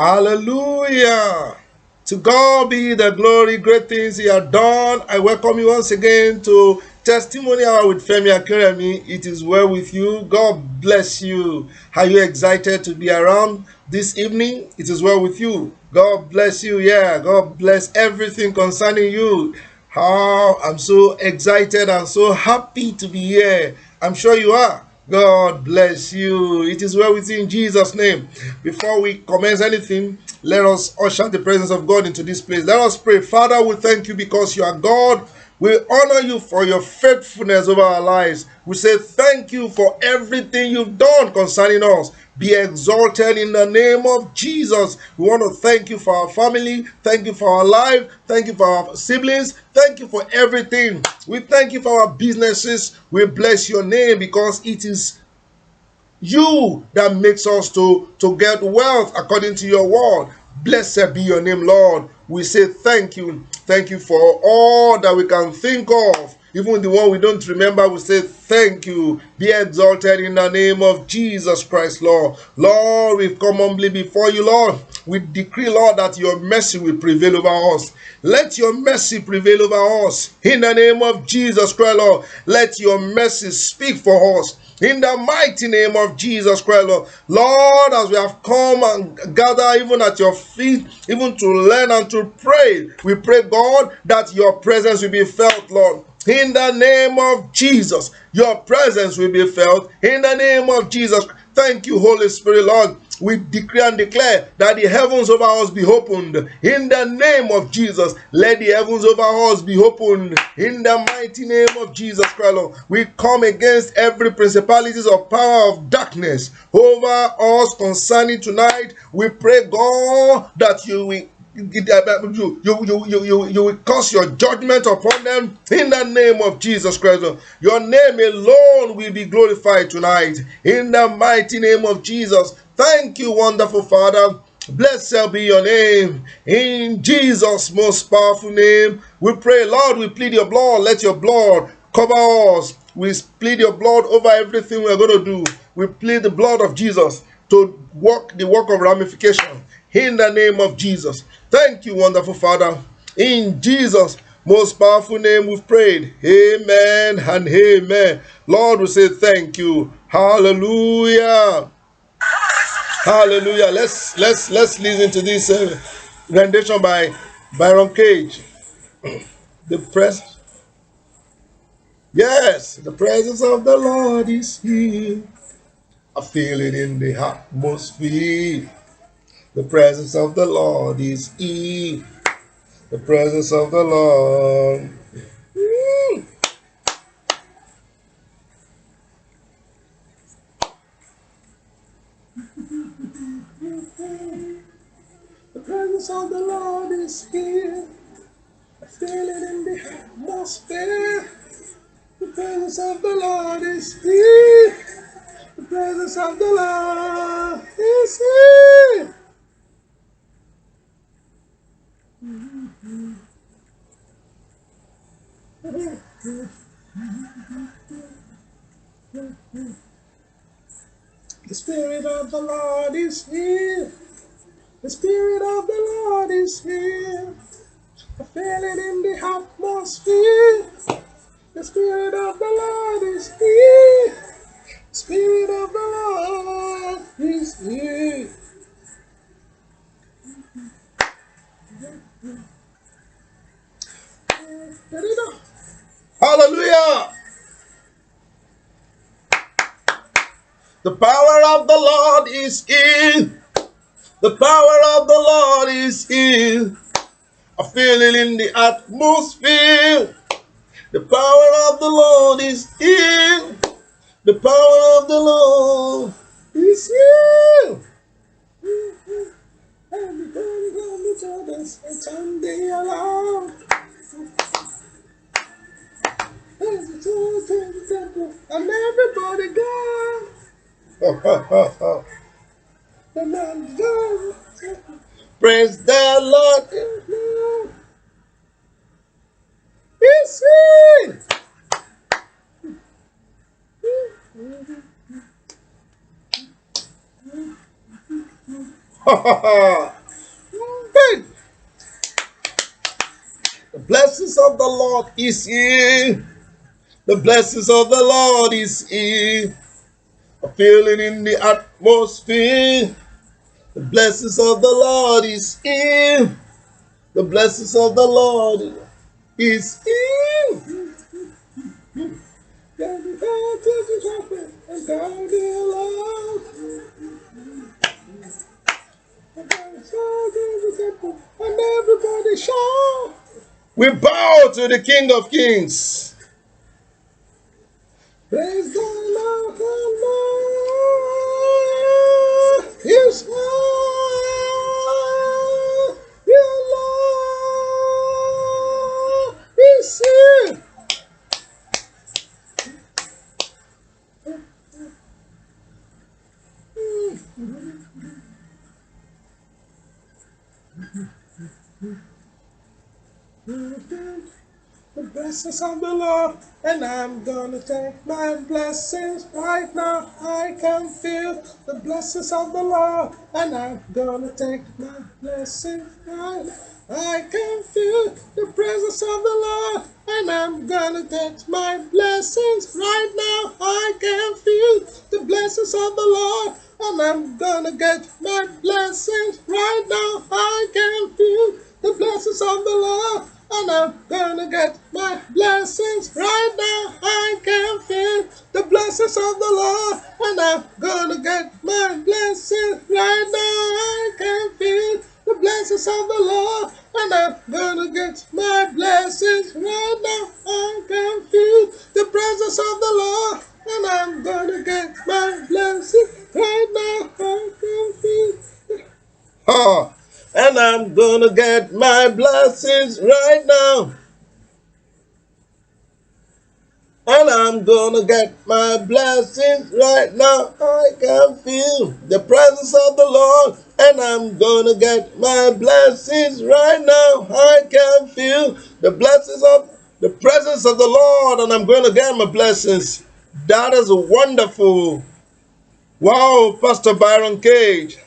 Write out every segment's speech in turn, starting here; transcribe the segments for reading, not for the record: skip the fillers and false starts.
Hallelujah. To God be the glory, great things He has done. I welcome you once again to Testimony Hour with Femi Akeremi. It is well with you. God bless you. Are you excited to be around this evening? It is well with you. God bless you. Yeah, God bless everything concerning you. How I'm so excited and so happy to be here. I'm sure you are. God bless you. It is well with you in Jesus' name. Before we commence anything, let us usher the presence of God into this place. Let us pray. Father, we thank you because you are God. We honor you for your faithfulness over our lives. We say thank you for everything you've done concerning us. Be exalted in the name of Jesus. We want to thank you for our family. Thank you for our life. Thank you for our siblings. Thank you for everything. We thank you for our businesses. We bless your name because it is you that makes us to get wealth according to your word. Blessed be your name, Lord. We say thank you. Thank you for all that we can think of. Even the one we don't remember, we say thank you. Be exalted in the name of Jesus Christ, Lord. Lord, we've come humbly before you, Lord. We decree, Lord, that your mercy will prevail over us. Let your mercy prevail over us. In the name of Jesus Christ, Lord. Let your mercy speak for us. In the mighty name of Jesus Christ, Lord. Lord, as we have come and gather even at your feet, even to learn and to pray, we pray, God, that your presence will be felt, Lord. In the name of Jesus, your presence will be felt. In the name of Jesus. Thank you, Holy Spirit, Lord. We decree and declare that the heavens over us be opened. In the name of Jesus, let the heavens over us be opened. In the mighty name of Jesus Christ, Lord. We come against every principalities of power of darkness over us concerning tonight. We pray, God, that you will you will cause your judgment upon them in the name of Jesus Christ. Your name alone will be glorified tonight in the mighty name of Jesus. Thank you, wonderful Father. Blessed be your name. In Jesus' most powerful name, we pray, Lord, we plead your blood. Let your blood cover us. We plead your blood over everything we're going to do. We plead the blood of Jesus to work the work of ramification in the name of Jesus. Thank you, wonderful Father. In Jesus' most powerful name we've prayed. Amen and amen. Lord, we say thank you. Hallelujah. Hallelujah. Let's listen to this rendition by Byron Cage. The presence. Yes, the presence of the Lord is here. I feel it in the atmosphere. The presence of the Lord is here. The presence of the Lord. The presence of the Lord is here. I feel it in the atmosphere. The presence of the Lord is here. The presence of the Lord is here. The Spirit of the Lord is here. The Spirit of the Lord is here. I feel it in the atmosphere. The Spirit of the Lord is here. The Spirit of the Lord is here. Hallelujah. The power of the Lord is here. The power of the Lord is here. I feel it in the atmosphere. The power of the Lord is here. The power of the Lord is here. Everybody come each other's and Sunday alarm. There's a church in the temple and everybody gone. The man gone. Praise the Lord. He's here. Hey, the blessings of the Lord is here. The blessings of the Lord is here. A feeling in the atmosphere. The blessings of the Lord is here. The blessings of the Lord is here. And everybody shout. We bow to the King of Kings. Praise the Lord, the Lord is high. Your Lord is here. The blessings of the Lord, and I'm gonna take my blessings right now. I can feel the blessings of the Lord, and I'm gonna take my blessings right now. I can feel the presence of the Lord, and I'm gonna get my blessings right now. I can feel the blessings of the Lord, and I'm gonna get my blessings right now. I can feel the blessings of the Lord, and I'm gonna get my blessings right now. I can feel the blessings of the Lord, and I'm gonna get my blessings right now. I can feel the blessings of the Lord, and I'm gonna get my blessings right now. I can feel the presence of the Lord, and I'm gonna get my blessings right now. I can feel. Oh, and I'm gonna get my blessings right now. And I'm gonna get my blessings right now. I can feel the presence of the Lord. And I'm gonna get my blessings right now. I can feel the blessings of the presence of the Lord. And I'm gonna get my blessings. That is wonderful. Wow, Pastor Byron Cage.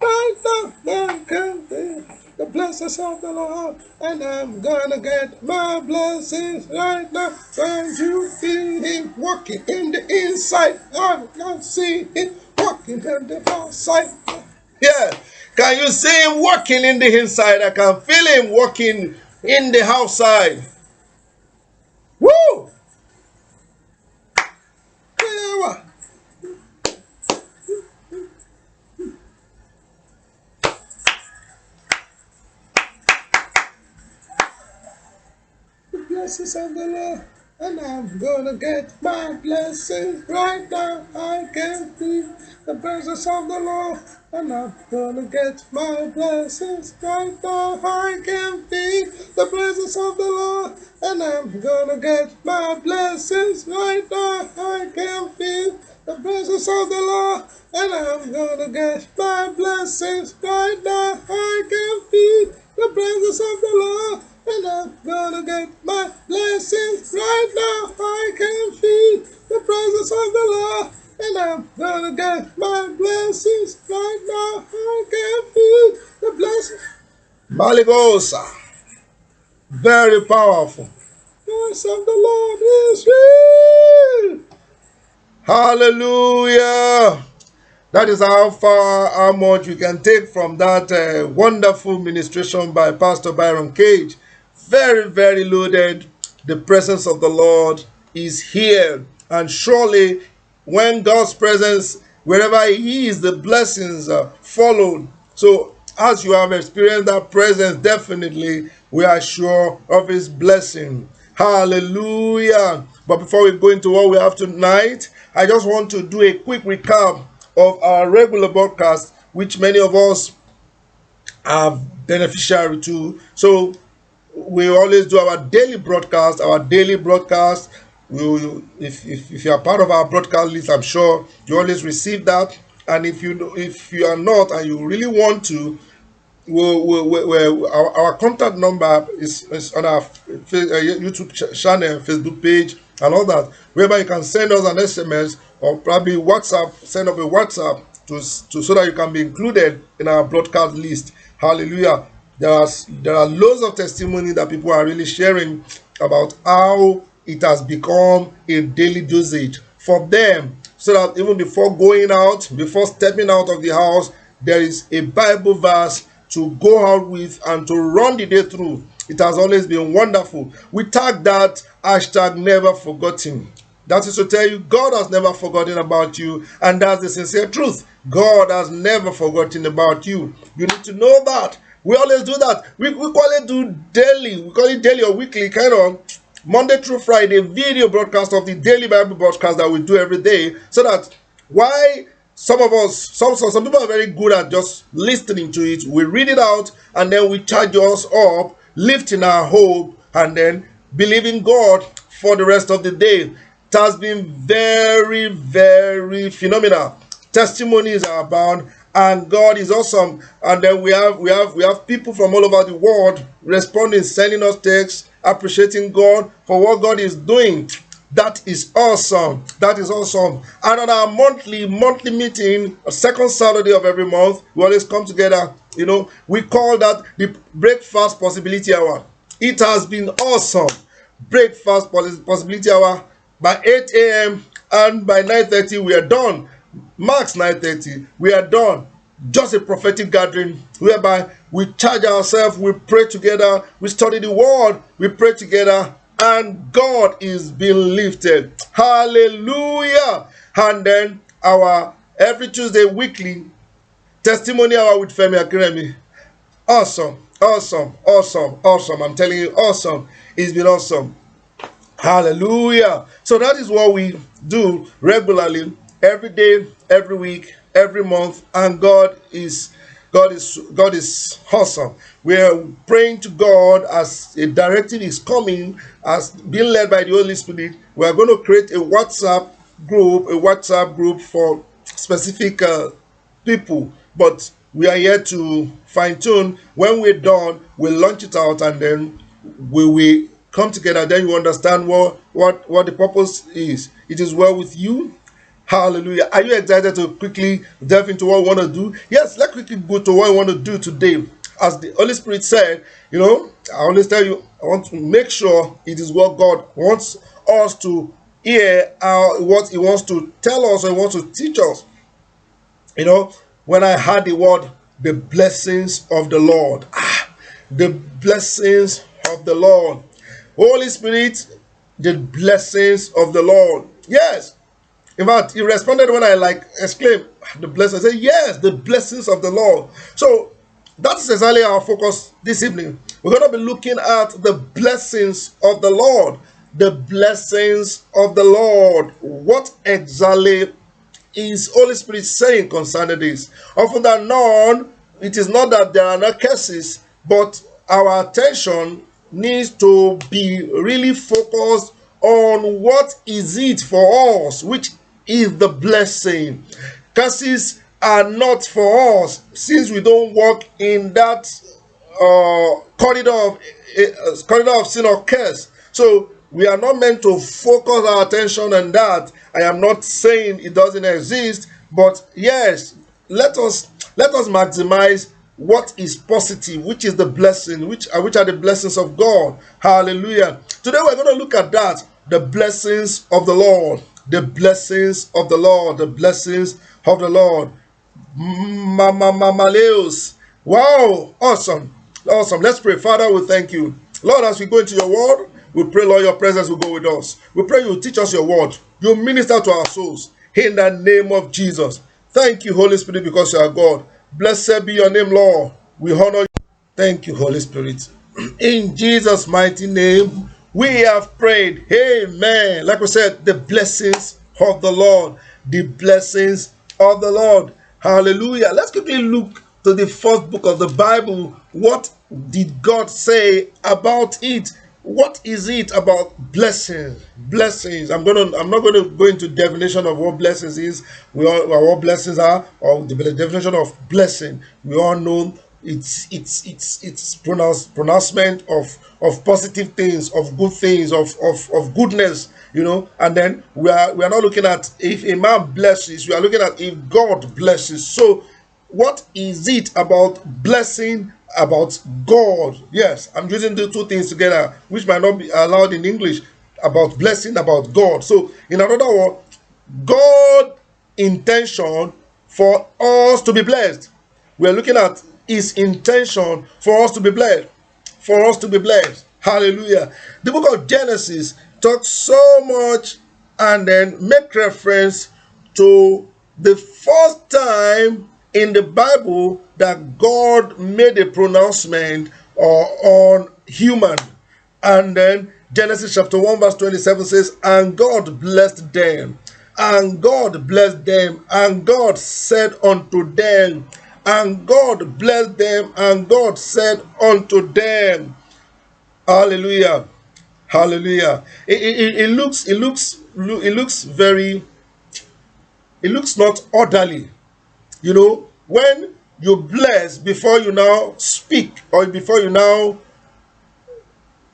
Right now, I can feel the blessings of the Lord, and I'm gonna get my blessings right now. Can you feel Him walking in the inside? I can see Him walking in the outside. Yeah, can you see Him walking in the inside? I can feel Him walking in the outside. Woo! Yeah. The blessings of the Lord, and I'm gonna get my blessings right now. I can feel the presence of the Lord, and I'm gonna get my blessings right now. I can feel the presence of the Lord, and I'm gonna get my blessings right now. I can feel the presence of the Lord, and I'm gonna get my blessings right now. I can feel the presence of the Lord, and I'm gonna get my blessings right now. I can feel the presence of the Lord, and I'm gonna get my blessings right now. I can feel the blessings. Maligosa, very powerful. The voice of the Lord is real. Hallelujah. That is how much we can take from that wonderful ministration by Pastor Byron Cage. Very, very loaded. The presence of the Lord is here. And surely, when God's presence, wherever He is, the blessings follow. So, as you have experienced that presence, definitely we are sure of His blessing. Hallelujah. But before we go into what we have tonight, I just want to do a quick recap of our regular broadcast, which many of us are beneficiary to. So we always do our daily broadcast. Our daily broadcast, if you are part of our broadcast list, I'm sure you always receive that. And if you are not and you really want to, our contact number is on our YouTube channel, Facebook page, and all that, whereby you can send us an SMS or probably WhatsApp, send up a WhatsApp so that you can be included in our broadcast list. Hallelujah. There are loads of testimony that people are really sharing about how it has become a daily dosage for them, so that even before going out, before stepping out of the house, there is a Bible verse to go out with and to run the day through. It has always been wonderful. We tag that hashtag never forgotten. That is to tell you, God has never forgotten about you, and that's the sincere truth. God has never forgotten about you. You need to know that. We always do that. We call it daily. We call it daily or weekly, kind of Monday through Friday video broadcast of the daily Bible broadcast that we do every day, so that why some people are very good at just listening to it. We read it out and then we charge us up, lifting our hope, and then believing God for the rest of the day. It has been very, very phenomenal. Testimonies are abound, and God is awesome. And then we have people from all over the world responding, sending us texts, appreciating God for what God is doing. That is awesome. That is awesome. And on our monthly meeting, second Saturday of every month, we always come together. We call that the Breakfast Possibility Hour. It has been awesome. Breakfast Possibility Hour by 8 a.m. and by 9:30 we are done. Max 9:30 we are done. Just a prophetic gathering whereby we charge ourselves, we pray together, we study the word, we pray together, and God is being lifted. Hallelujah. And then our every Tuesday weekly testimony hour with Femi Akiremi. Awesome. I'm telling you, awesome. It's been awesome. Hallelujah. So that is what we do regularly, every day, every week, every month, and God is awesome. We are praying to God as a directive is coming, as being led by the Holy Spirit. We are going to create a WhatsApp group for specific people, but we are here to fine tune. When we're done, we'll launch it out, and then we will come together. Then you understand what the purpose is. It is well with you. Hallelujah. Are you excited to quickly delve into what we want to do? Yes, let's quickly go to what we want to do today. As the Holy Spirit said, I always tell you, I want to make sure it is what God wants us to hear, what He wants to tell us and wants to teach us. When I heard the word, the blessings of the Lord. The blessings of the Lord. Holy Spirit, the blessings of the Lord. Yes. In fact, he responded when I exclaimed, the blessings. I said, yes, the blessings of the Lord. So that's exactly our focus this evening. We're going to be looking at the blessings of the Lord. The blessings of the Lord. What exactly is Holy Spirit saying concerning this? Often than not, it is not that there are no curses, but our attention needs to be really focused on what is it for us, which is the blessing. Curses are not for us, since we don't walk in that corridor of sin or curse. So we are not meant to focus our attention on that. I am not saying it doesn't exist, but yes, let us maximize what is positive, which is the blessing, which are the blessings of God. Hallelujah. Today we're going to look at that, the blessings of the Lord. The blessings of the Lord. The blessings of the Lord. Maleos. Wow. Awesome. Let's pray. Father, we thank you. Lord, as we go into your word, we pray, Lord, your presence will go with us. We pray you teach us your word. You minister to our souls. In the name of Jesus. Thank you, Holy Spirit, because you are God. Blessed be your name, Lord. We honor you. Thank you, Holy Spirit. In Jesus' mighty name, we have prayed. Amen. Like we said, the blessings of the Lord. The blessings of the Lord. Hallelujah. Let's quickly look to the first book of the Bible. What did God say about it? What is it about blessings? Blessings. I'm not going to go into definition of what blessings is. What blessings are, or the definition of blessing. We all know It's pronouncement of positive things, of good things, of goodness, and then we are not looking at if a man blesses, we are looking at if God blesses. So what is it about blessing about God? Yes, I'm using the two things together, which might not be allowed in English, about blessing about God. So in another word, God intention for us to be blessed. We are looking at his intention for us to be blessed. For us to be blessed. Hallelujah. The book of Genesis talks so much and then make reference to the first time in the Bible that God made a pronouncement on human. And then Genesis chapter 1 verse 27 says, and God blessed them. And God blessed them. And God said unto them. And God blessed them. And God said unto them. Hallelujah. Hallelujah. It looks not orderly. When you bless before you now speak or before you now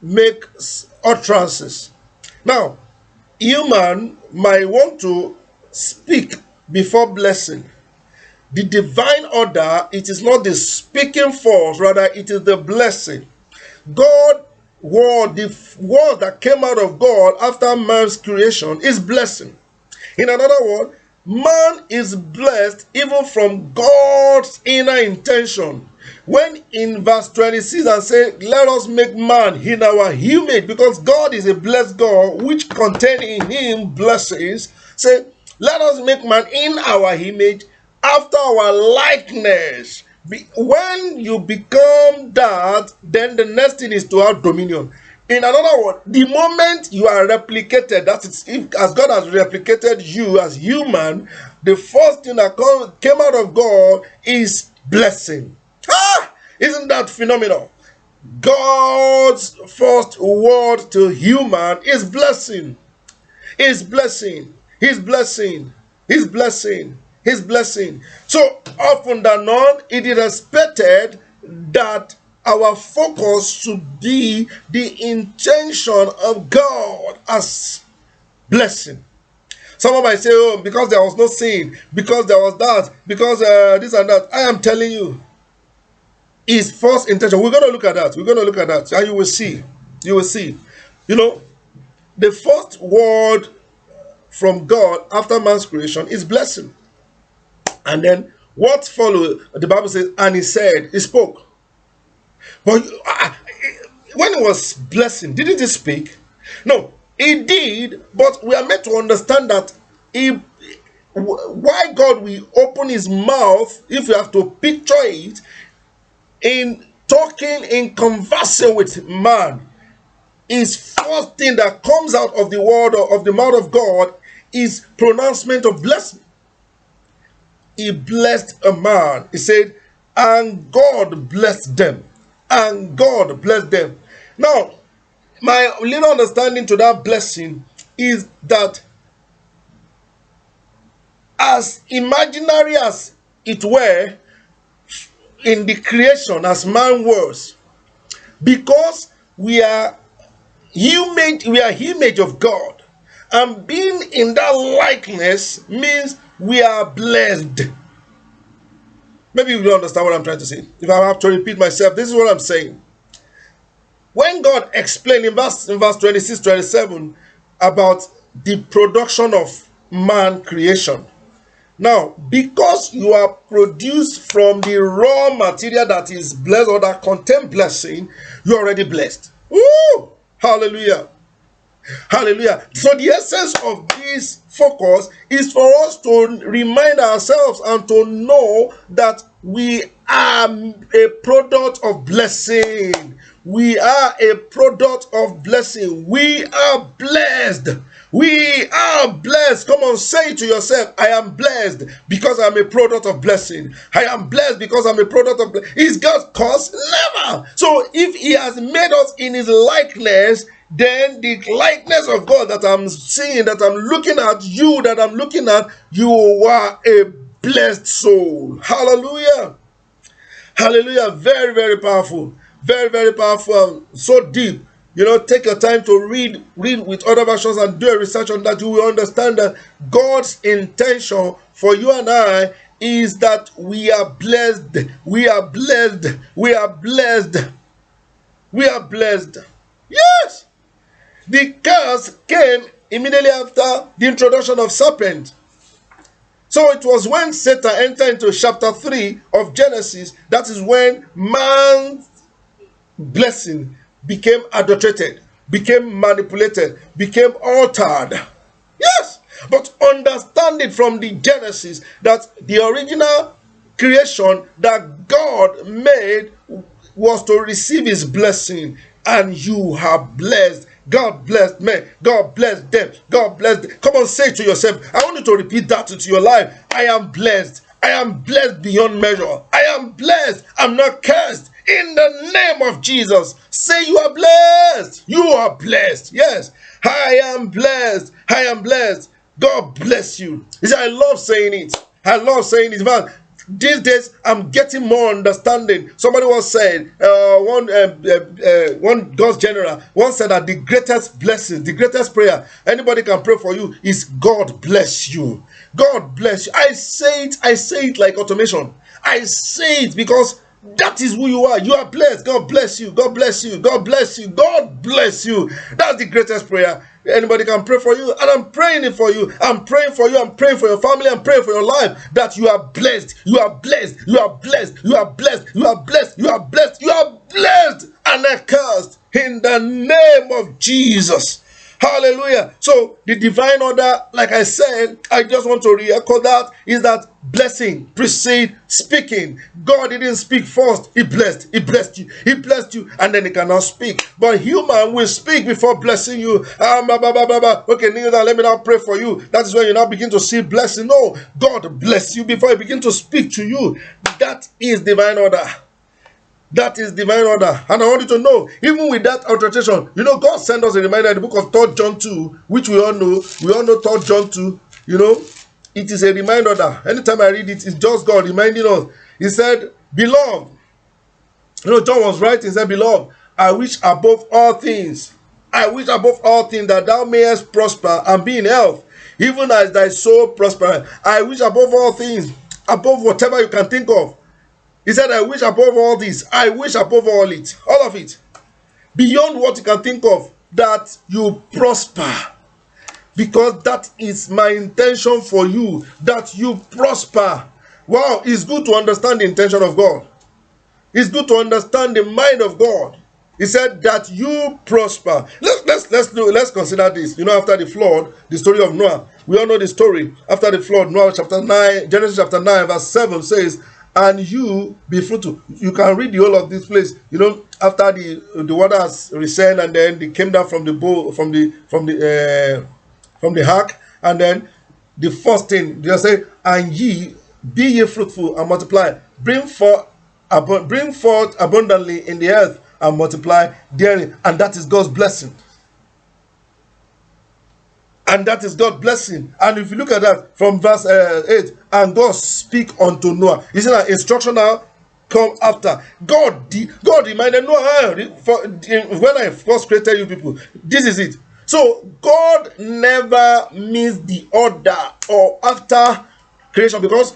make utterances. Now, human might want to speak before blessing. The divine order, it is not the speaking force, rather it is the blessing. The word that came out of God after man's creation is blessing. In another word, man is blessed even from God's inner intention. When in verse 26 and say, let us make man in our image, because God is a blessed God which contain in him blessings. Say, let us make man in our image after our likeness. When you become that, then the next thing is to have dominion. In another word, the moment you are replicated, that is, as God has replicated you as human, the first thing that came out of God is blessing. Isn't that phenomenal? God's first word to human is blessing. His blessing. His blessing. His blessing. His blessing. So often than not, it is expected that our focus should be the intention of God as blessing. Someone might say, oh, because there was no sin, because there was that, because this and that. I am telling you, his first intention. We're going to look at that. We're going to look at that. And you will see. You will see. The first word from God after man's creation is blessing. And then what followed, the Bible says, and he said, he spoke. But when he was blessing, didn't he speak? No, he did, but we are meant to understand that why God will open his mouth, if you have to picture it, in talking, in conversing with man, his first thing that comes out of the word of the mouth of God is pronouncement of blessing. He blessed a man. He said, and God blessed them. And God blessed them. Now, my little understanding to that blessing is that as imaginary as it were in the creation as man was, because we are image of God, and being in that likeness means we are blessed. Maybe you don't understand what I'm trying to say. If I have to repeat myself, this is what I'm saying. When God explained in verse 26, 27 about the production of man creation. Now, because you are produced from the raw material that is blessed or that contain blessing, you're already blessed. Woo! Hallelujah. Hallelujah. So the essence of this focus is for us to remind ourselves and to know that we are a product of blessing. We are a product of blessing. We are blessed. We are blessed. Come on, say it to yourself. I am blessed because I'm a product of blessing. I am blessed because I'm a product of blessing. Is God cursed? Never. So if he has made us in his likeness, then the likeness of God that I'm seeing, that I'm looking at, you are a blessed soul. Hallelujah. Hallelujah. Very, very powerful. Very, very powerful. So deep. Take your time to read with other versions and do a research on that. You will understand that God's intention for you and I is that we are blessed. We are blessed. We are blessed. We are blessed. Yes. The curse came immediately after the introduction of serpent. So it was when Satan entered into chapter 3 of Genesis, that is when man's blessing became adulterated, became manipulated, became altered. Yes, but understand it from the Genesis that the original creation that God made was to receive his blessing, and you are blessed. God blessed me. God blessed them. God blessed them. Come on, say it to yourself. I want you to repeat that into your life. I am blessed. I am blessed beyond measure. I am blessed. I'm not cursed. In the name of Jesus, say you are blessed. You are blessed. Yes, I am blessed. I am blessed. God bless you. You see, I love saying it. I love saying it. Man, these days I'm getting more understanding. Somebody once said, one God's general once said that the greatest blessing, the greatest prayer anybody can pray for you is God bless you. God bless you. I say it like automation. I say it because that is who you are. You are blessed. God bless you. God bless you. God bless you. God bless you. That's the greatest prayer anybody can pray for you. And I'm praying it for you. I'm praying for you. I'm praying for your family. I'm praying for your life. That you are blessed. You are blessed. You are blessed. You are blessed. You are blessed. You are blessed. You are blessed and accursed in the name of Jesus. Hallelujah. So the divine order, like I said, I just want to re-echo that, is that blessing precedes speaking. God didn't speak first. He blessed. He blessed you. He blessed you, and then he cannot speak. But human will speak before blessing you. Okay, now let me now pray for you. That is when you now begin to see blessing. No, God bless you before he begin to speak to you. That is divine order. That is divine order. And I want you to know, even with that alteration, God sent us a reminder in the book of 3 John 2, which we all know. We all know 3 John 2. It is a reminder order. Anytime I read it, it's just God reminding us. He said, beloved. John was right. He said, beloved, I wish above all things that thou mayest prosper and be in health, even as thy soul prospereth. I wish above all things, above whatever you can think of. He said, I wish above all this, I wish above all of it, beyond what you can think of, that you prosper. Because that is my intention for you, that you prosper. Wow, it's good to understand the intention of God. It's good to understand the mind of God. He said that you prosper. Let's consider this. After the flood, the story of Noah. We all know the story. After the flood, Noah chapter 9, Genesis chapter 9, verse 7 says, and you be fruitful. You can read the whole of this place. After the waters receded, and then they came down from the bow, from the ark, and then the first thing they say, and ye be ye fruitful and multiply, bring forth abundantly in the earth and multiply therein. And that is God's blessing. And that is God's blessing. And if you look at that from verse 8, and God speak unto Noah. You see that instruction now come after. God reminded Noah, when I first created you people, this is it. So God never missed the order or after creation, because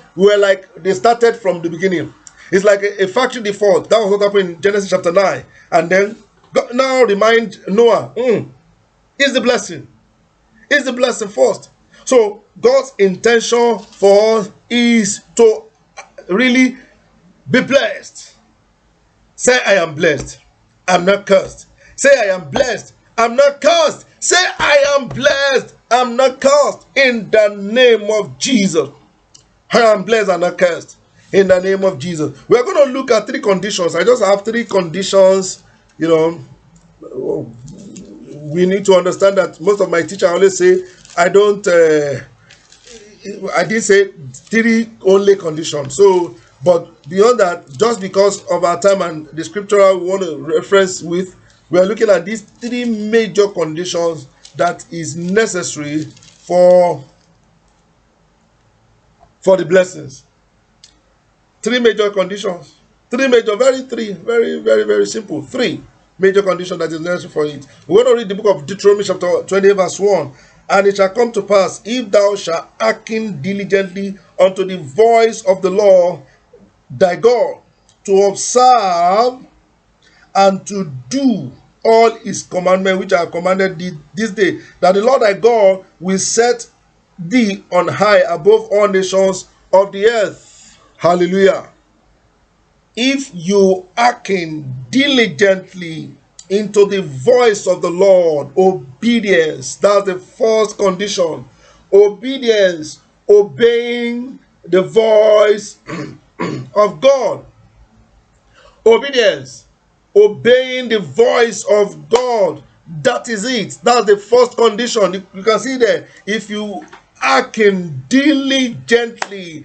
they started from the beginning. It's like a factory default. That was what happened in Genesis chapter 9. And then God now remind Noah, is the blessing. Is the blessing first. So God's intention for us is to really be blessed. Say, I am blessed. I'm not cursed. Say, I am blessed. I'm not cursed. Say, I am blessed. I'm not cursed. In the name of Jesus. I am blessed and not cursed. In the name of Jesus. We're going to look at 3 conditions. I just have 3 conditions. We need to understand that most of my teachers always say, I didn't say 3 only conditions. So, but beyond that, just because of our time and the scriptural we want to reference with, we are looking at these 3 major conditions that is necessary for the blessings. 3 major conditions. Very simple. Three major conditions that is necessary for it. We're going to read the book of Deuteronomy chapter 20 verse 1. And it shall come to pass, if thou shalt hearken diligently unto the voice of the Lord thy God, to observe and to do all his commandments which I have commanded thee this day, that the Lord thy God will set thee on high above all nations of the earth. Hallelujah. If you hearken diligently into the voice of the Lord, obedience, that's the first condition. Obedience, obeying the voice of God. Obedience, obeying the voice of God. That is it. That's the first condition. You can see there. If you hearken diligently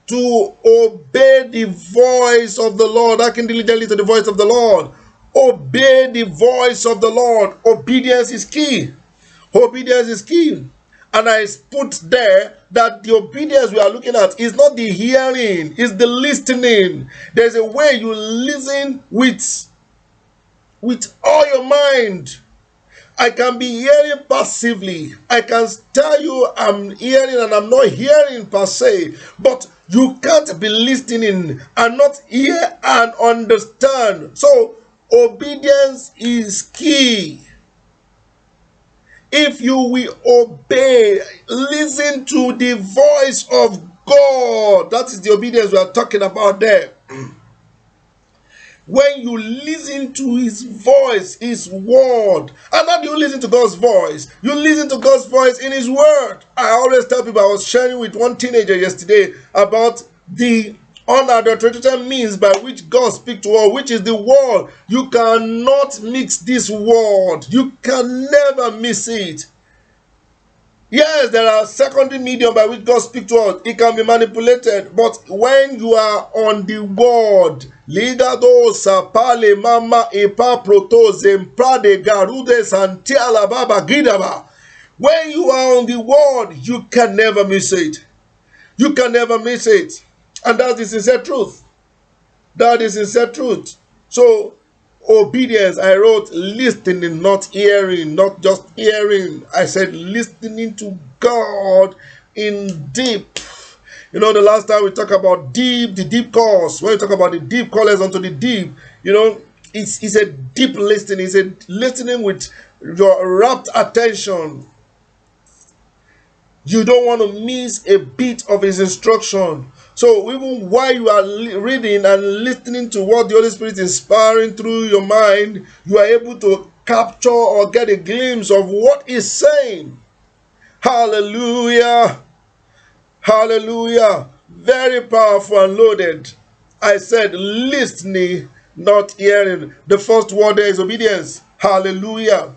to obey the voice of the Lord, hearken diligently to the voice of the Lord, obey the voice of the Lord. Obedience is key. Obedience is key. And I put there that the obedience we are looking at is not the hearing, it's the listening. There's a way you listen with all your mind. I can be hearing passively. I can tell you I'm hearing and I'm not hearing per se. But you can't be listening and not hear and understand. So obedience is key. If you will obey, listen to the voice of God. That is the obedience we are talking about there. When you listen to his voice, his word. And how do you listen to God's voice? You listen to God's voice in his word. I always tell people, I was sharing with one teenager yesterday about the unadulterated means by which God speaks to us, which is the word. You cannot mix this word. You can never miss it. Yes, there are secondary medium by which God speaks to us. It can be manipulated. But when you are on the word, Ligado sapale mama epa protoze prade garude santiala baba gidaba. When you are on the word, you can never miss it. You can never miss it. And that is sincere truth. That is sincere truth. So, obedience, I wrote listening, not hearing, not just hearing. I said listening to God in deep. You know, the last time we talked about deep, the deep calls. When we talk about the deep callers unto the deep, you know, it's a deep listening. It's a listening with your rapt attention. You don't want to miss a bit of his instruction. So even while you are reading and listening to what the Holy Spirit is inspiring through your mind, you are able to capture or get a glimpse of what he's saying. Hallelujah. Hallelujah. Very powerful and loaded. I said listening, not hearing. The first word there is obedience. Hallelujah.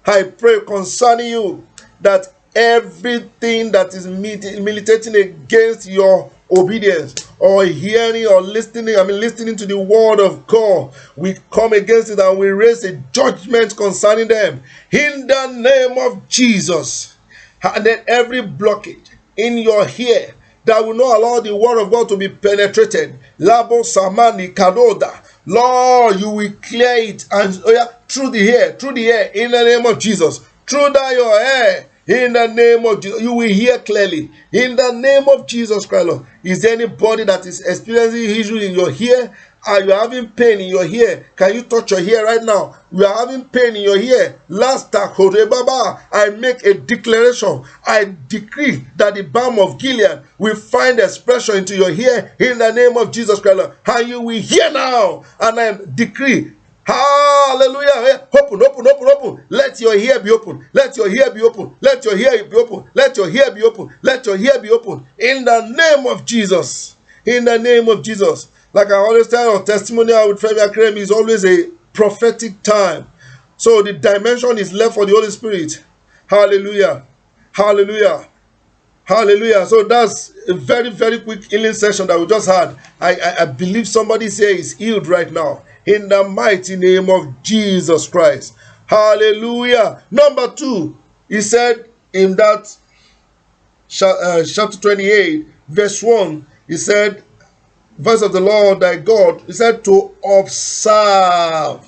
I pray concerning you that everything that is militating against your obedience or hearing or listening, listening to the word of God, we come against it and we raise a judgment concerning them in the name of Jesus. And then every blockage in your ear that will not allow the word of God to be penetrated, Labo Samani Kadoda, Lord, you will clear it and through the air, in the name of Jesus, through that your hair. In the name of Jesus, you will hear clearly. In the name of Jesus Christ, Lord. Is there anybody that is experiencing issues in your ear? Are you having pain in your ear? Can you touch your ear right now? You are having pain in your ear. Last Baba, I make a declaration. I decree that the balm of Gilead will find expression into your ear in the name of Jesus Christ, Lord. And you will hear now. And I decree. Hallelujah. Open. Let your ear be open. Let your ear be open. Let your ear be open. Let your ear be open. Let your ear be open. In the name of Jesus. In the name of Jesus. Like I always tell you, testimonial with Femi Akrem is always a prophetic time. So the dimension is left for the Holy Spirit. Hallelujah. Hallelujah. Hallelujah. So that's a very, very quick healing session that we just had. I believe somebody here is healed right now. In the mighty name of Jesus Christ. Hallelujah. Number 2, he said in that chapter 28, verse 1, he said, voice of the Lord thy God. He said to observe,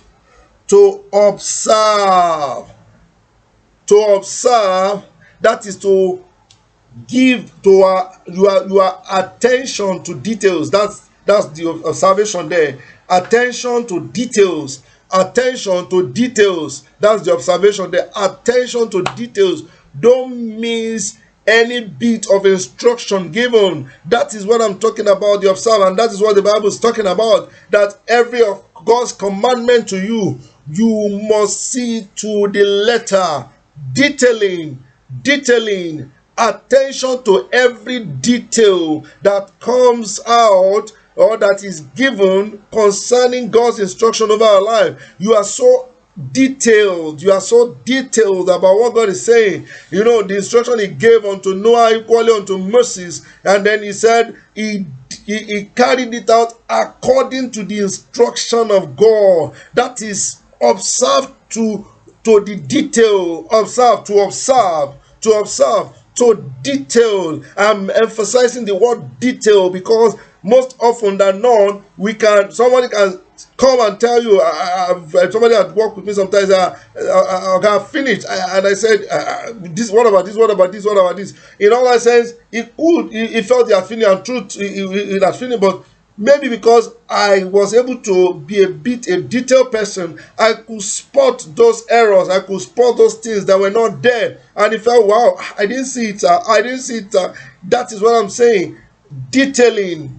to observe, to observe. That is to give to your attention to details. That's the observation there. Attention to details. Attention to details. That's the observation there. Attention to details. Don't miss any bit of instruction given. That is what I'm talking about, the observe, and that is what the Bible is talking about. That every of God's commandment to you, you must see to the letter. Detailing, attention to every detail that comes out or that is given concerning God's instruction over our life. You are so detailed about what God is saying. You know, the instruction he gave unto Noah equally unto Moses, and then he said he carried it out according to the instruction of God. That is, observe to the detail. Observe, to detail. I'm emphasizing the word detail because most often than not, somebody can come and tell you, somebody had worked with me sometimes, I got finished, and I said, what about this? In all that sense, he felt he had finished, and truth, he had finished, but maybe because I was able to be a detailed person, I could spot those errors, I could spot those things that were not there, and he felt, wow, I didn't see it. That is what I'm saying. Detailing.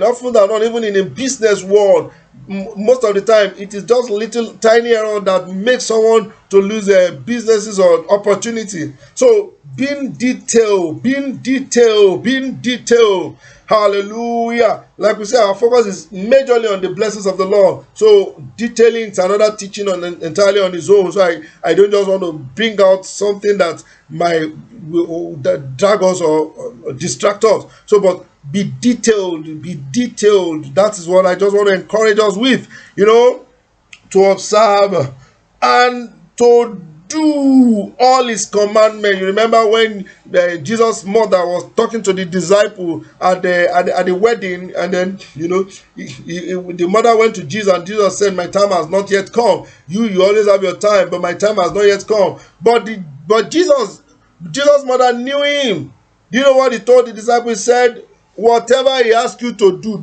Often than not, even in a business world, most of the time, it is just little tiny error that makes someone to lose their businesses or opportunity. So being detailed. Hallelujah. Like we say, our focus is majorly on the blessings of the Lord. So detailing is another teaching entirely on its own. So I don't just want to bring out something that that drag us or distract us. So, but be detailed. That is what I just want to encourage us with. To observe and to do all his commandments. You remember when Jesus' mother was talking to the disciple at the wedding, and then the mother went to Jesus, and Jesus said, "My time has not yet come. You always have your time, but my time has not yet come." But Jesus' mother knew him. Do you know what he told the disciple? He said, "Whatever he asks you to do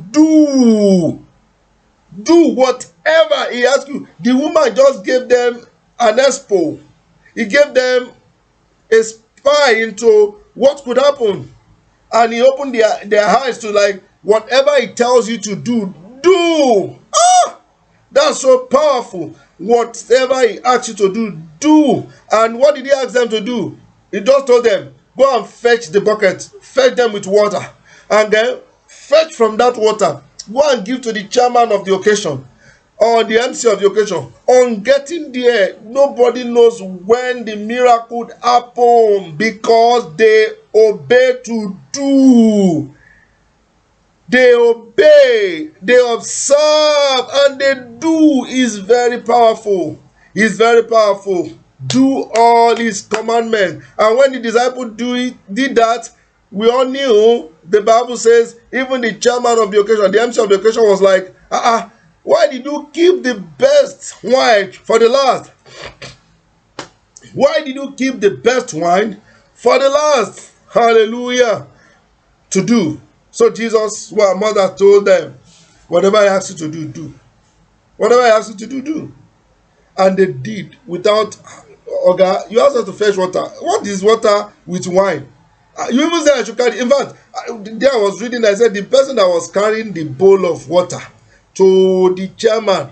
whatever he asks you." The woman just gave them an expo. He gave them a spy into what could happen, and he opened their eyes to, like, whatever he tells you to do. That's so powerful. Whatever he asks you to do. And what did he ask them to do? He just told them, go and fetch the bucket, fetch them with water, and then fetch from that water, go and give to the chairman of the occasion or the MC of the occasion. On getting there, nobody knows when the miracle would happen, because they obey to do. They obey, they observe, and they do. Is very powerful. Is very powerful. Do all his commandments. And when the disciples did that, we all knew, the Bible says, even the chairman of the occasion, the MC of the occasion, was like, why did you keep the best wine for the last? Why did you keep the best wine for the last? Hallelujah. To do. So Jesus, mother told them, whatever I ask you to do, do. Whatever I ask you to do. And they did without, you asked us to fetch water. What is water with wine? You even said I should carry. In fact, there I was reading, I said the person that was carrying the bowl of water to the chairman,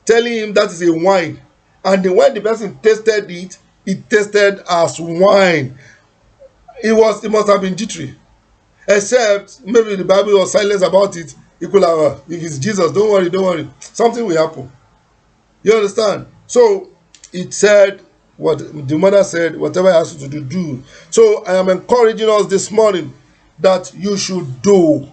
telling him that is a wine, and when the person tasted it, it tasted as wine. It must have been jittery, except maybe the Bible was silent about it. It could have, if it's Jesus, don't worry, something will happen. You understand? So it said, what the mother said, whatever I ask you to do. So I am encouraging us this morning that you should do.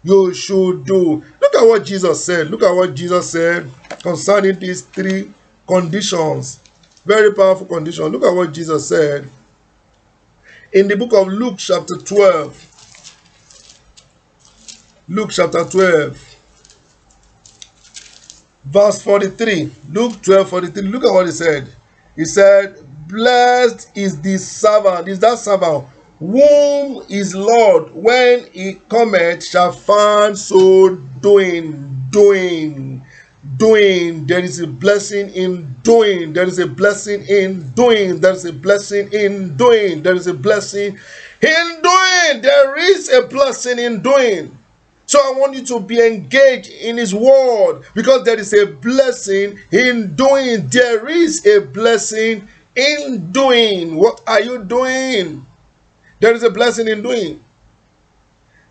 You should do. Look at what Jesus said. Look at what Jesus said concerning these three conditions. Very powerful condition. Look at what Jesus said in the book of Luke chapter 12. Luke chapter 12, verse 43. Luke 12:43. Look at what he said. He said, blessed is the servant, is that servant, whom his Lord, when he cometh, shall find so doing. There is a blessing in doing. There is a blessing in doing. There is a blessing in doing. There is a blessing in doing. There is a blessing in doing. So I want you to be engaged in his word, because there is a blessing in doing. There is a blessing in doing. What are you doing? There is a blessing in doing.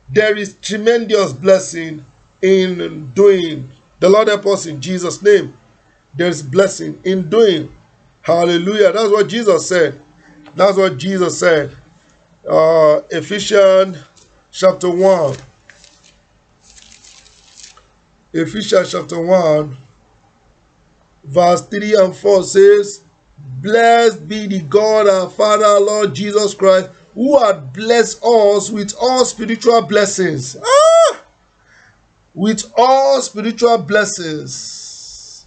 There is tremendous blessing in doing. The Lord help us in Jesus' name. There is blessing in doing. Hallelujah. That's what Jesus said. That's what Jesus said. Ephesians chapter 1. Ephesians chapter 1, verse 3 and 4 says, blessed be the God and Father, Lord Jesus Christ, who hath blessed us with all spiritual blessings. With all spiritual blessings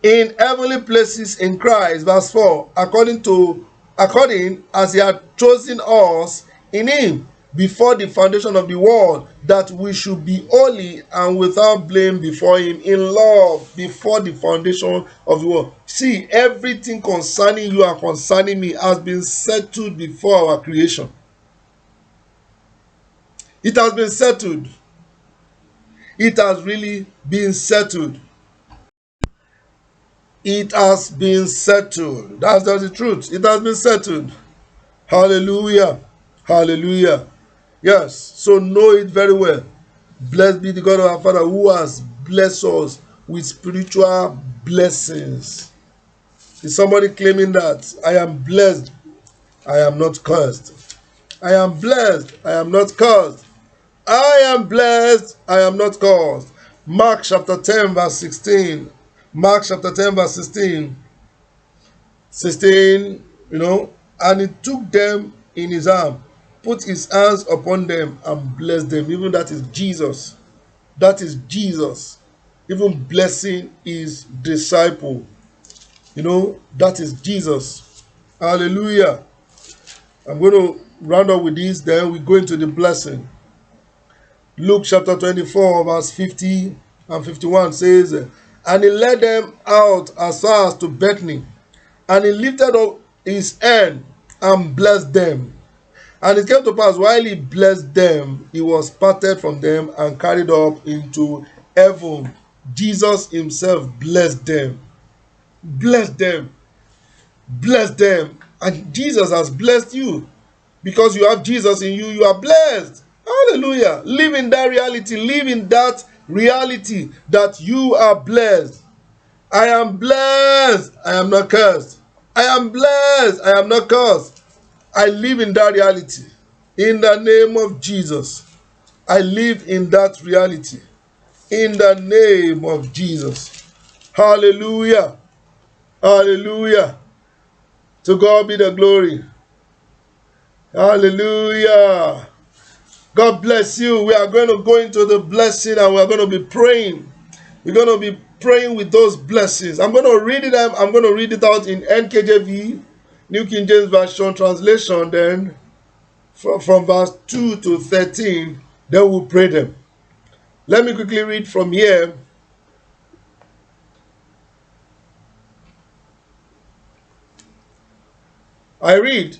in heavenly places in Christ. Verse 4, according as he had chosen us in him before the foundation of the world, that we should be holy and without blame before him in love. Before the foundation of the world. See, everything concerning you and concerning me has been settled before our creation. It has been settled. It has really been settled. It has been settled. That's the truth. It has been settled. Hallelujah. Hallelujah. Yes, so know it very well. Blessed be the God of our Father, who has blessed us with spiritual blessings. Is somebody claiming that? I am blessed, I am not cursed. I am blessed, I am not cursed. I am blessed, I am not cursed. Mark chapter 10 verse 16. Mark chapter 10 verse 16. 16, and he took them in his arm, put his hands upon them and blessed them. Even that is Jesus. That is Jesus. Even blessing his disciple. That is Jesus. Hallelujah. I'm going to round up with this, then we go into the blessing. Luke chapter 24 verse 50 and 51 says, and he led them out as far as to Bethany, and he lifted up his hand and blessed them. And it came to pass, while he blessed them, he was parted from them and carried up into heaven. Jesus himself blessed them. Blessed them. Blessed them. And Jesus has blessed you. Because you have Jesus in you, you are blessed. Hallelujah. Live in that reality. Live in that reality that you are blessed. I am blessed. I am not cursed. I am blessed. I am not cursed. I live in that reality. In the name of Jesus. I live in that reality. In the name of Jesus. Hallelujah. Hallelujah. To God be the glory. Hallelujah. God bless you. We are going to go into the blessing and we are going to be praying. We're going to be praying with those blessings. I'm going to read it. I'm going to read it out in NKJV, New King James Version translation. Then from verse 2 to 13, then we'll pray them. Let me quickly read from here. I read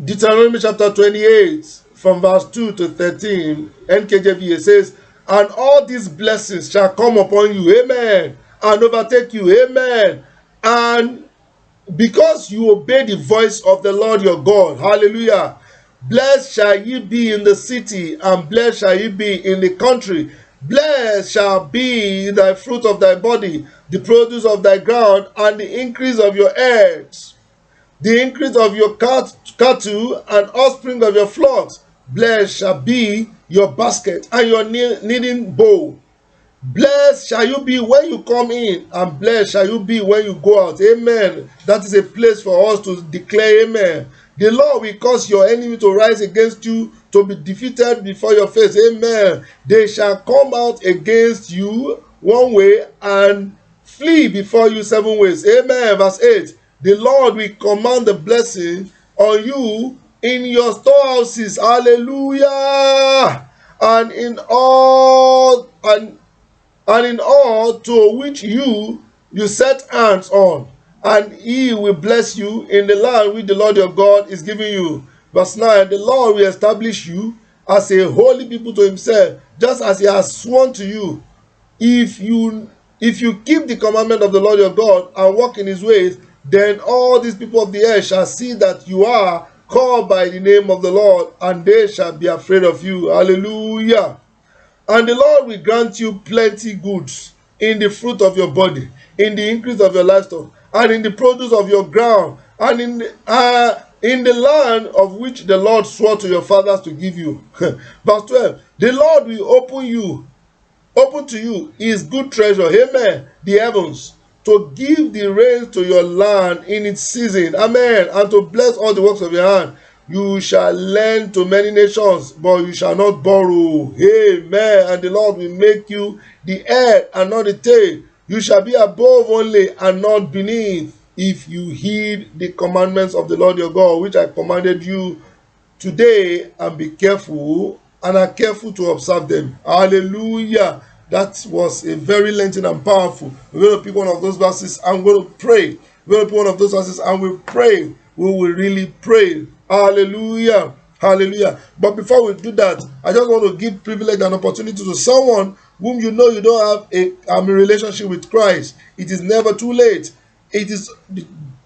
Deuteronomy chapter 28 from verse 2 to 13. NKJV, it says, and all these blessings shall come upon you, amen, and overtake you, amen, and because you obey the voice of the Lord your God, hallelujah, blessed shall ye be in the city, and blessed shall ye be in the country. Blessed shall be thy fruit of thy body, the produce of thy ground, and the increase of your herds, the increase of your cattle, and offspring of your flocks. Blessed shall be your basket and your kneading bowl. Blessed shall you be when you come in, and blessed shall you be when you go out. Amen. That is a place for us to declare amen. The Lord will cause your enemy to rise against you, to be defeated before your face. Amen. They shall come out against you one way and flee before you 7 ways. Amen. Verse 8. The Lord will command the blessing on you in your storehouses. Hallelujah. And in all to which you set hands on, and he will bless you in the land which the Lord your God is giving you. Verse 9. The Lord will establish you as a holy people to himself, just as he has sworn to you. If you keep the commandment of the Lord your God and walk in his ways, then all these people of the earth shall see that you are called by the name of the Lord, and they shall be afraid of you. Hallelujah. And the Lord will grant you plenty goods in the fruit of your body, in the increase of your livestock, and in the produce of your ground, and in the land of which the Lord swore to your fathers to give you. Verse 12. The Lord will open to you his good treasure, amen, the heavens, to give the rain to your land in its season, amen, and to bless all the works of your hand. You shall lend to many nations, but you shall not borrow. Amen. And the Lord will make you the head and not the tail. You shall be above only and not beneath, if you heed the commandments of the Lord your God, which I commanded you today, and be careful and are careful to observe them. Hallelujah. That was a very lengthy and powerful. We're going to pick one of those verses and we're going to pray. We're going to pick one of those verses and we'll pray. We will really pray. Hallelujah. Hallelujah. But before we do that, I just want to give privilege and opportunity to someone whom you know you don't have a relationship with Christ. It is never too late. It is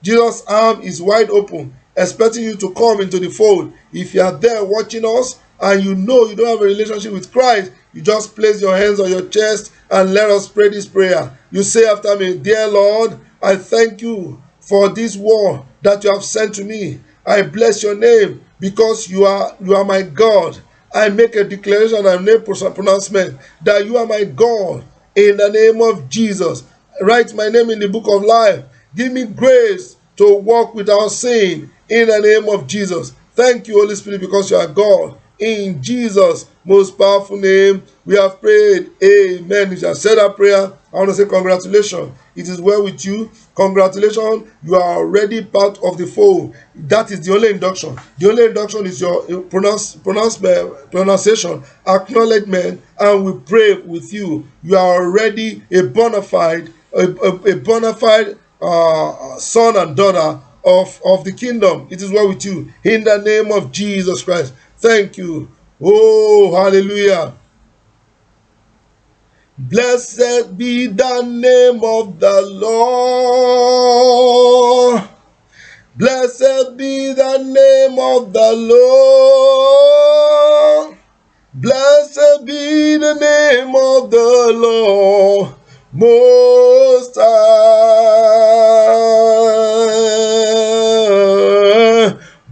Jesus' arm is wide open, expecting you to come into the fold. If you are there watching us and you know you don't have a relationship with Christ, you just place your hands on your chest and let us pray this prayer. You say after me, Dear Lord, I thank you for this word that you have sent to me. I bless your name because you are my God. I make a declaration and make pronouncement that you are my God in the name of Jesus. Write my name in the book of life. Give me grace to walk without sin in the name of Jesus. Thank you, Holy Spirit, because you are God. In Jesus' most powerful name, we have prayed. Amen. If you have said that prayer, I want to say congratulations. It is well with you. Congratulations. You are already part of the fold. That is the only induction. The only induction is your pronunciation, acknowledgement, and we pray with you. You are already a bona fide son and daughter of the kingdom. It is well with you. In the name of Jesus Christ. Thank you. Oh, hallelujah. Blessed be the name of the Lord. Blessed be the name of the Lord. Blessed be the name of the Lord Most High.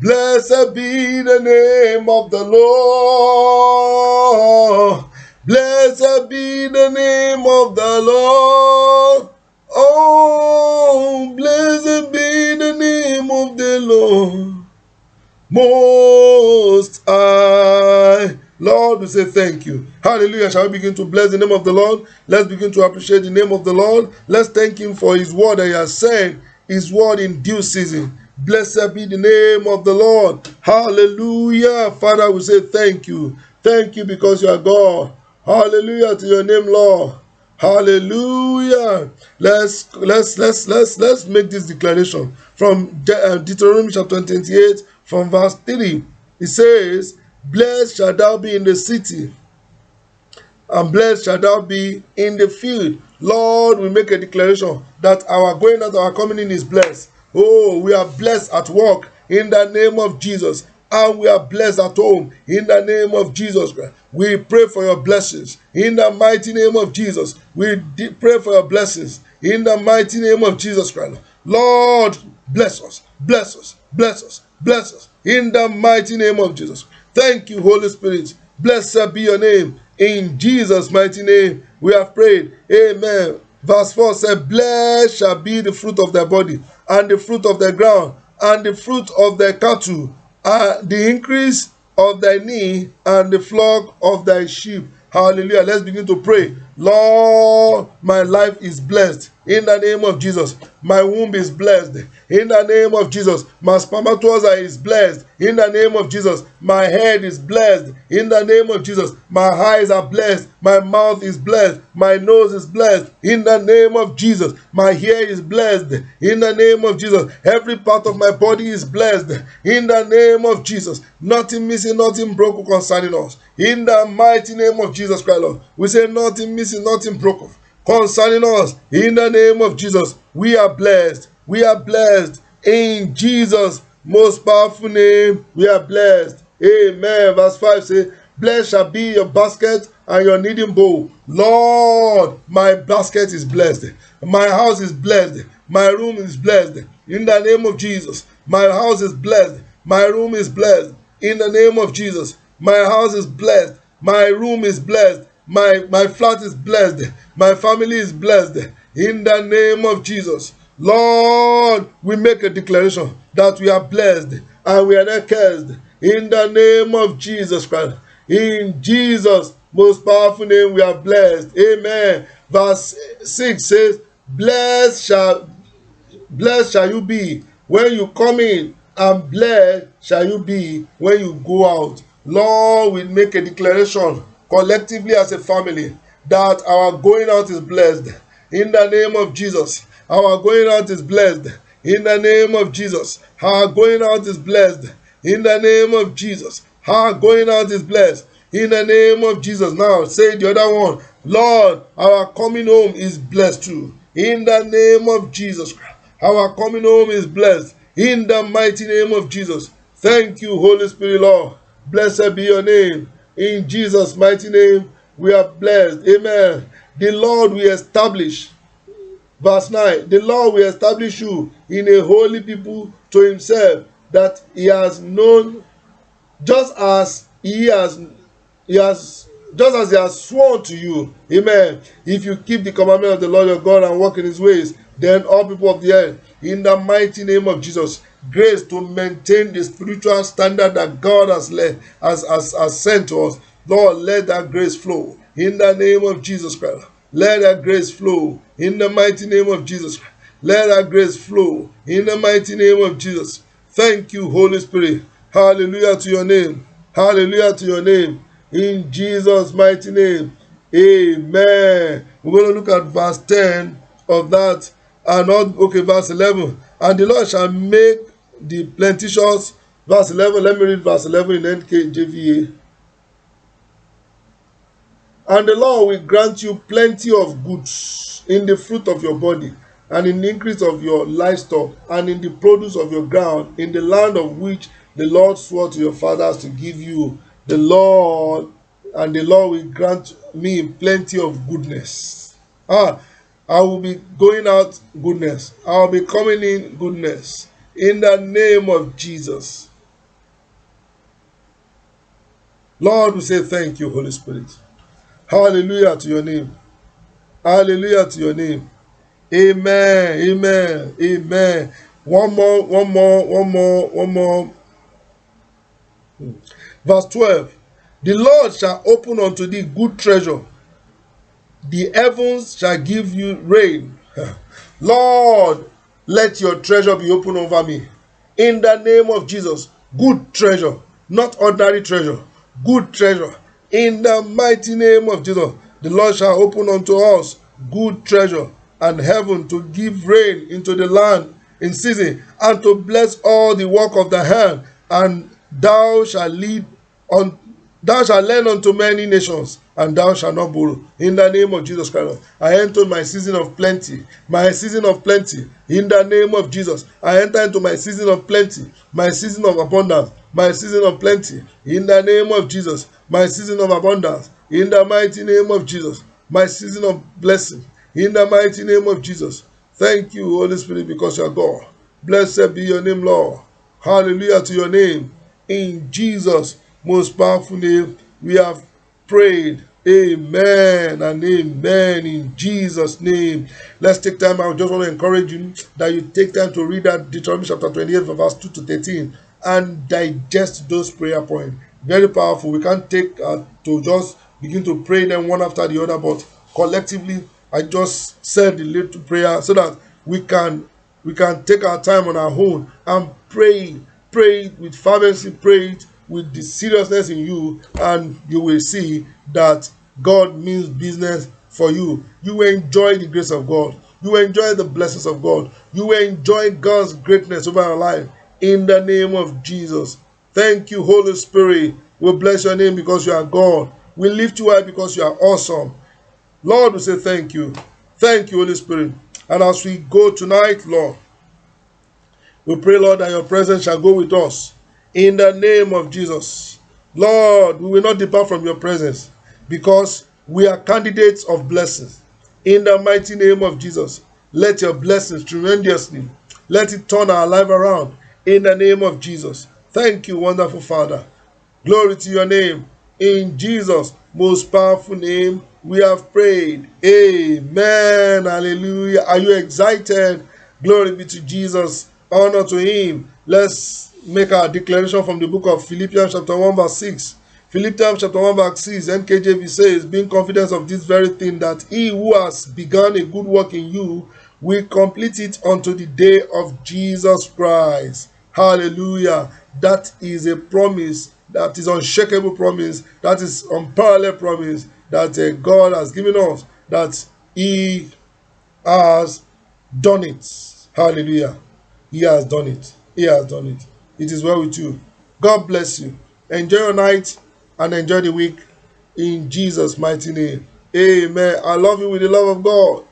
Blessed be the name of the Lord. Blessed be the name of the Lord. Oh, blessed be the name of the Lord Most High. Lord, we say thank you. Hallelujah. Shall we begin to bless the name of the Lord? Let's begin to appreciate the name of the Lord. Let's thank him for his word that he has said, his word in due season. Blessed be the name of the Lord. Hallelujah. Father, we say thank you. Thank you because you are God. Hallelujah to your name, Lord. Hallelujah. Let's make this declaration from Deuteronomy chapter 28 from verse 3. It says, Blessed shall thou be in the city, and blessed shall thou be in the field. Lord, we make a declaration that our going out, our coming in is blessed. Oh, we are blessed at work in the name of Jesus. And we are blessed at home in the name of Jesus Christ. We pray for your blessings in the mighty name of Jesus. We pray for your blessings in the mighty name of Jesus Christ. Lord, bless us, bless us, bless us, bless us in the mighty name of Jesus. Thank you, Holy Spirit. Blessed be your name. In Jesus' mighty name, we have prayed. Amen. Verse 4 said, Blessed shall be the fruit of thy body, and the fruit of thy ground, and the fruit of thy cattle, the increase of thy knee, and the flock of thy sheep. Hallelujah. Let's begin to pray. Lord, my life is blessed in the name of Jesus. My womb is blessed in the name of Jesus. My spermatozoa is blessed in the name of Jesus. My head is blessed in the name of Jesus. My eyes are blessed. My mouth is blessed. My nose is blessed in the name of Jesus. My hair is blessed in the name of Jesus. Every part of my body is blessed in the name of Jesus. Nothing missing, nothing broken concerning us. In the mighty name of Jesus Christ, Lord. We say nothing missing, nothing broken concerning us. In the name of Jesus, we are blessed. We are blessed. In Jesus' most powerful name, we are blessed. Amen. Verse 5 says, blessed shall be your basket and your kneading bowl. Lord, my basket is blessed. My house is blessed. My room is blessed. In the name of Jesus, my house is blessed. My room is blessed. In the name of Jesus, my house is blessed. My room is blessed. My flat is blessed. My family is blessed. In the name of Jesus. Lord, we make a declaration that we are blessed and we are not cursed. In the name of Jesus Christ. In Jesus' most powerful name, we are blessed. Amen. Verse 6 says, blessed shall you be when you come in, and blessed shall you be when you go out. Lord, we make a declaration collectively as a family that our going out is blessed. In the name of Jesus, our going out is blessed. In the name of Jesus, our going out is blessed. In the name of Jesus, our going out is blessed. In the name of Jesus. Now say the other one. Lord, our coming home is blessed too. In the name of Jesus Christ. Our coming home is blessed in the mighty name of Jesus. Thank you, Holy Spirit, Lord. Blessed be your name. In Jesus' mighty name, we are blessed. Amen. The Lord will establish. Verse 9. The Lord will establish you in a holy people to himself, that he has known, just as he has sworn to you. Amen. If you keep the commandment of the Lord your God and walk in his ways, then all people of the earth, in the mighty name of Jesus, grace to maintain the spiritual standard that God has sent to us. Lord, let that grace flow in the name of Jesus Christ. Let that grace flow in the mighty name of Jesus Christ. Let that grace flow in the mighty name of Jesus. Thank you, Holy Spirit. Hallelujah to your name. Hallelujah to your name. In Jesus' mighty name. Amen. We're going to look at verse 10 of that. Verse 11. And the Lord shall make the plenteous. Verse 11. Let me read verse 11 in NKJVA. And the Lord will grant you plenty of goods in the fruit of your body, and in the increase of your livestock, and in the produce of your ground, in the land of which the Lord swore to your fathers to give you. The Lord will grant me plenty of goodness. I will be going out goodness. I will be coming in goodness. In the name of Jesus. Lord, we say thank you, Holy Spirit. Hallelujah to your name. Hallelujah to your name. Amen. Amen. Amen. One more. Verse 12. The Lord shall open unto thee good treasure. The heavens shall give you rain. Lord, let your treasure be open over me. In the name of Jesus. Good treasure. Not ordinary treasure. Good treasure. In the mighty name of Jesus. The Lord shall open unto us good treasure, and heaven to give rain into the land in season, and to bless all the work of the hand. And thou shalt lend unto many nations, and thou shalt not borrow. In the name of Jesus Christ, I enter my season of plenty. My season of plenty. In the name of Jesus, I enter into my season of plenty. My season of abundance. My season of plenty. In the name of Jesus, my season of abundance. In the mighty name of Jesus, my season of blessing. In the mighty name of Jesus. Thank you, Holy Spirit, because you are God. Blessed be your name, Lord. Hallelujah to your name. In Jesus' most powerful name, we have prayed. Amen and amen in Jesus' name. Let's take time. I just want to encourage you that you take time to read that Deuteronomy chapter 28 from verse 2 to 13 and digest those prayer points. Very powerful. We can't take to just begin to pray them one after the other, but collectively, I just said the little prayer so that we can take our time on our own and pray it with fervency, pray it with the seriousness in you, and you will see that God means business for you. You will enjoy the grace of God. You will enjoy the blessings of God. You will enjoy God's greatness over your life in the name of Jesus. Thank you, Holy Spirit. We bless your name because you are God. We lift you high because you are awesome. Lord, we say thank you. Thank you, Holy Spirit. And as we go tonight, Lord, we pray, Lord, that your presence shall go with us in the name of Jesus. Lord, we will not depart from your presence because we are candidates of blessings. In the mighty name of Jesus, let your blessings tremendously, let it turn our life around in the name of Jesus. Thank you, wonderful Father. Glory to your name. In Jesus' most powerful name, we have prayed. Amen. Hallelujah. Are you excited? Glory be to Jesus. Honor to him. Let's make our declaration from the book of Philippians chapter 1 verse 6. Philippians chapter 1 verse 6, NKJV says, being confident of this very thing, that he who has begun a good work in you will complete it unto the day of Jesus Christ. Hallelujah. That is a promise. That is unshakable promise. That is unparalleled promise that God has given us. That he has done it. Hallelujah. He has done it. He has done it. It is well with you. God bless you. Enjoy your night and enjoy the week in Jesus' mighty name. Amen. I love you with the love of God.